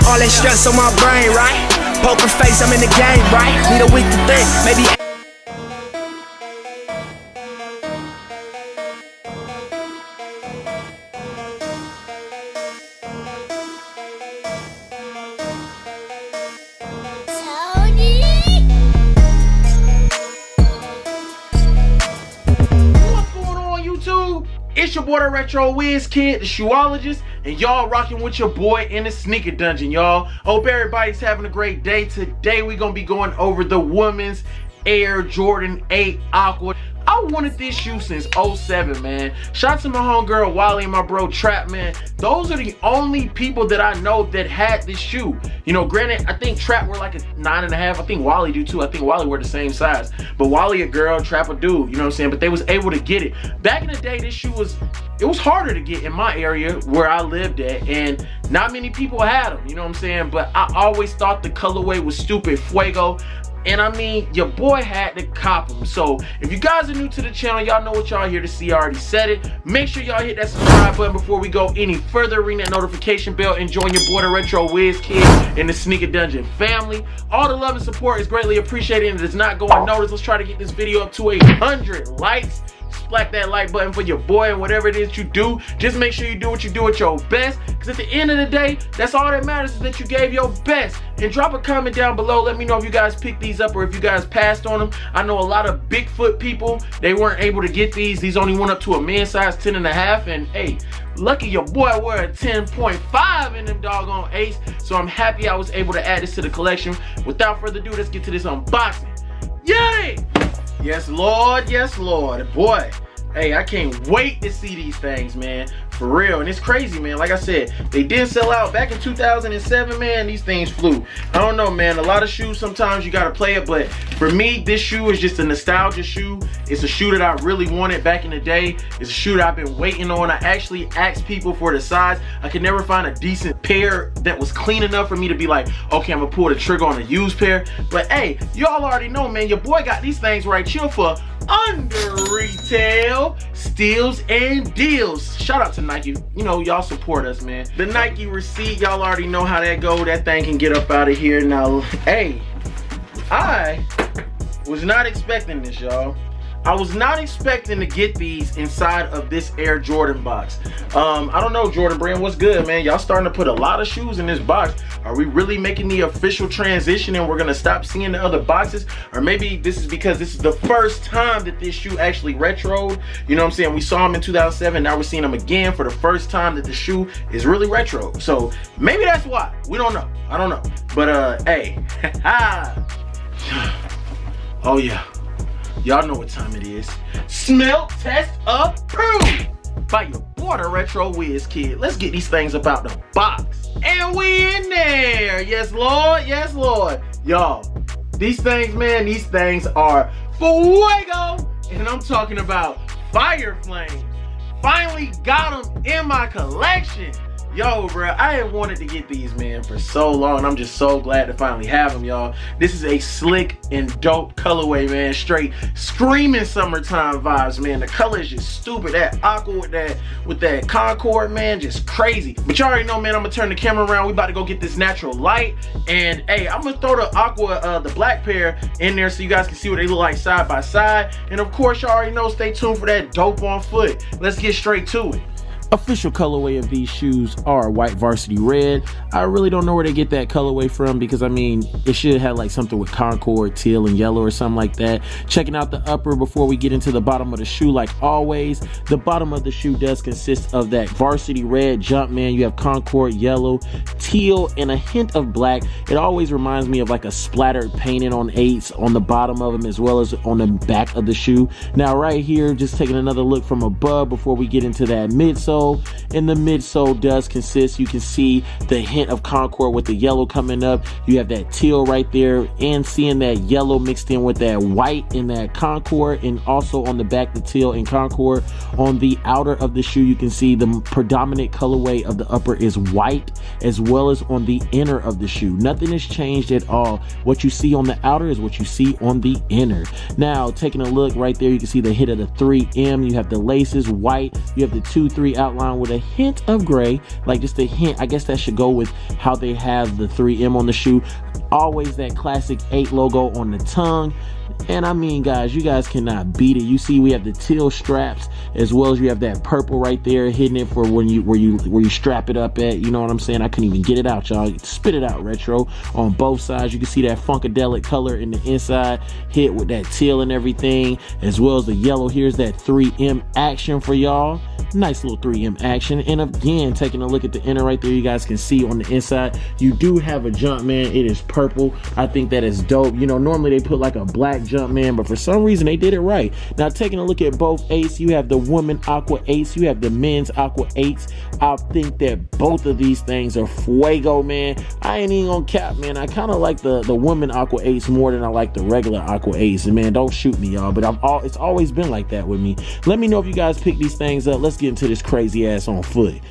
All that stress on my brain, right? Poker face, I'm in the game, right? Need a week to think, maybe. It's your boy DaRetroWizKid, the shoeologist, and y'all rocking with your boy in the sneaker dungeon, y'all. Hope everybody's having a great day. Today we're gonna be going over the women's Air Jordan 8 Aqua. I wanted this shoe since 07, man. Shout out to my homegirl Wally and my bro Trap, man. Those are the only people that I know that had this shoe. You know, granted, I think Trap were like a 9.5. I think Wally do too. I think Wally were the same size. But Wally a girl, Trap a dude, you know what I'm saying? But they was able to get it. Back in the day, this shoe was harder to get in my area where I lived at, and not many people had them, you know what I'm saying? But I always thought the colorway was stupid fuego. And I mean, your boy had to cop them. So if you guys are new to the channel, y'all know what y'all here to see. I already said it. Make sure y'all hit that subscribe button before we go any further. Ring that notification bell and join your boy DaRetroWizKid in the Sneaker Dungeon family. All the love and support is greatly appreciated and does not go unnoticed. Let's try to get this video up to 100 likes. Splack that like button for your boy, and whatever it is you do, just make sure you do what you do at your best, because at the end of the day, that's all that matters, is that you gave your best. And drop a comment down below. Let me know if you guys picked these up or if you guys passed on them. I know a lot of Bigfoot people, they weren't able to get these. These only went up to a men's size 10.5, and hey, lucky your boy wore a 10.5 in them doggone 8s. So I'm happy I was able to add this to the collection. Without further ado, let's get to this unboxing. Yay! Yes, Lord. Yes, Lord. Boy, hey, I can't wait to see these things, man. For real. And it's crazy, man. Like I said, they did sell out back in 2007, man. These things flew. I don't know, man. A lot of shoes, sometimes you got to play it. But for me, this shoe is just a nostalgia shoe. It's a shoe that I really wanted back in the day. It's a shoe that I've been waiting on. I actually asked people for the size. I could never find a decent pair that was clean enough for me to be like, okay, I'm going to pull the trigger on a used pair. But hey, y'all already know, man. Your boy got these things right here for under retail steals and deals. Shout out to Nike. You know, y'all support us, man. The Nike receipt, y'all already know how that go. That thing can get up out of here. Now, hey, I was not expecting this, y'all. I was not expecting to get these inside of this Air Jordan box. I don't know, Jordan brand, what's good, man? Y'all starting to put a lot of shoes in this box. Are we really making the official transition and we're gonna stop seeing the other boxes? Or maybe this is because this is the first time that this shoe actually retroed. You know what I'm saying? We saw them in 2007, now we're seeing them again for the first time that the shoe is really retro. So maybe that's why. We don't know. I don't know. But hey, oh yeah. Y'all know what time it is. Smell test approved by your boy DaRetroWizKid. Let's get these things up out the box. And we in there. Yes, Lord. Yes, Lord. Y'all, these things, man, these things are fuego. And I'm talking about fire flame. Finally got them in my collection. Yo, bro, I have wanted to get these, man, for so long. I'm just so glad to finally have them, y'all. This is a slick and dope colorway, man. Straight screaming summertime vibes, man. The color is just stupid. That aqua with that Concord, man, just crazy. But you already know, man, I'm gonna turn the camera around. We about to go get this natural light. And hey, I'm gonna throw the aqua, the black pair in there so you guys can see what they look like side by side. And of course, you already know, stay tuned for that dope on foot. Let's get straight to it. Official colorway of these shoes are white varsity red. I really don't know where they get that colorway from, because I mean, it should have like something with Concord, teal, and yellow or something like that. Checking out the upper before we get into the bottom of the shoe, like always, the bottom of the shoe does consist of that varsity red Jumpman. You have Concord, yellow, teal, and a hint of black. It always reminds me of like a splattered painting on 8s on the bottom of them as well as on the back of the shoe. Now right here, just taking another look from above before we get into that midsole. And the midsole does consist, you can see the hint of Concord with the yellow coming up. You have that teal right there, and seeing that yellow mixed in with that white in that Concord, and also on the back the teal and Concord. On the outer of the shoe, you can see the predominant colorway of the upper is white, as well as on the inner of the shoe. Nothing has changed at all. What you see on the outer is what you see on the inner. Now taking a look right there, you can see the hit of the 3M. You have the laces white, you have the 2-3 out outline with a hint of gray, like just a hint. I guess that should go with how they have the 3M on the shoe. Always that classic 8 logo on the tongue. And I mean, guys, you guys cannot beat it. You see we have the teal straps, as well as you have that purple right there hitting it for when you where you strap it up at. You know what I'm saying? I couldn't even get it out, y'all. Spit it out, Retro. On both sides, you can see that funkadelic color in the inside hit with that teal and everything, as well as the yellow. Here's that 3M action for y'all. Nice little 3M action. And again, taking a look at the inner right there, you guys can see on the inside you do have a Jumpman. It is purple. I think that is dope. You know, normally they put like a black Jumpman, but for some reason they did it right. Now, taking a look at both 8s, you have the women Aqua 8s, you have the men's Aqua 8s. I think that both of these things are fuego, man. I ain't even gonna cap, man. I kind of like the women Aqua 8s more than I like the regular Aqua 8s. And man, don't shoot me, y'all, but it's always been like that with me. Let me know if you guys pick these things up. Let's get into this crazy ass on foot.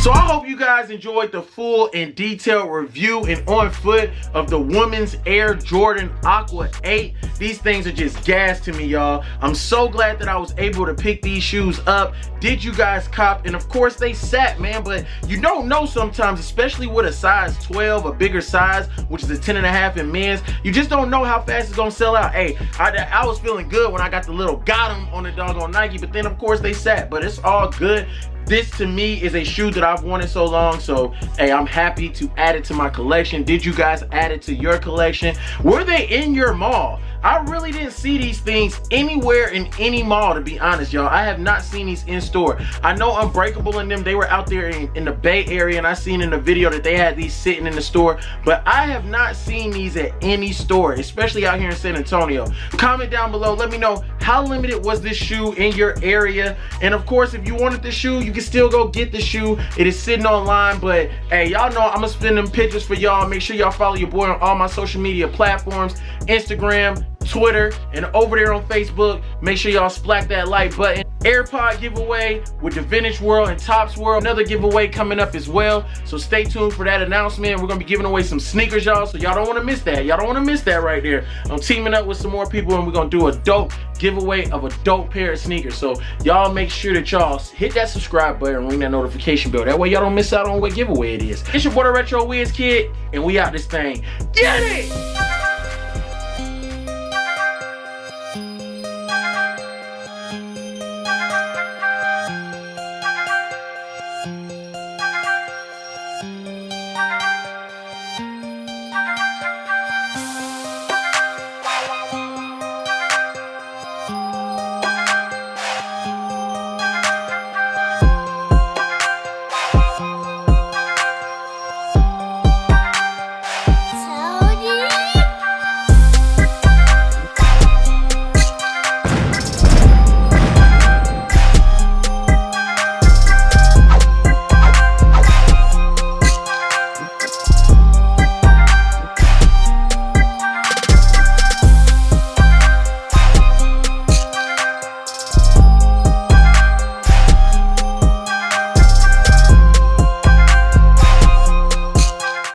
So I hope you guys enjoyed the full and detailed review and on foot of the women's Air Jordan Aqua 8. These things are just gas to me, y'all. I'm so glad that I was able to pick these shoes up. Did you guys cop? And of course they sat, man, but you don't know sometimes, especially with a size 12, a bigger size, which is a 10.5 in men's, you just don't know how fast it's gonna sell out. Hey, I was feeling good when I got the little got 'em on the doggone Nike, but then of course they sat, but it's all good. This to me is a shoe that I've wanted so long, so hey, I'm happy to add it to my collection. Did you guys add it to your collection? Were they in your mall? I really didn't see these things anywhere in any mall, to be honest, y'all. I have not seen these in store. I know Unbreakable and them, they were out there in the Bay Area, and I seen in the video that they had these sitting in the store, but I have not seen these at any store, especially out here in San Antonio. Comment down below, let me know how limited was this shoe in your area, and of course, if you wanted the shoe, you can still go get the shoe. It is sitting online, but hey, y'all know I'm gonna spin them pictures for y'all. Make sure y'all follow your boy on all my social media platforms, Instagram, Twitter, and over there on Facebook. Make sure y'all splat that like button. AirPod giveaway with DaVintageWorld and TOPZWORLD. Another giveaway coming up as well, so stay tuned for that announcement. We're gonna be giving away some sneakers, y'all, so y'all don't want to miss that. Y'all don't want to miss that right there. I'm teaming up with some more people, and we're gonna do a dope giveaway of a dope pair of sneakers. So y'all make sure that y'all hit that subscribe button and ring that notification bell. That way y'all don't miss out on what giveaway it is. It's your boy DaRetroWizKid, and we out this thing. Get it!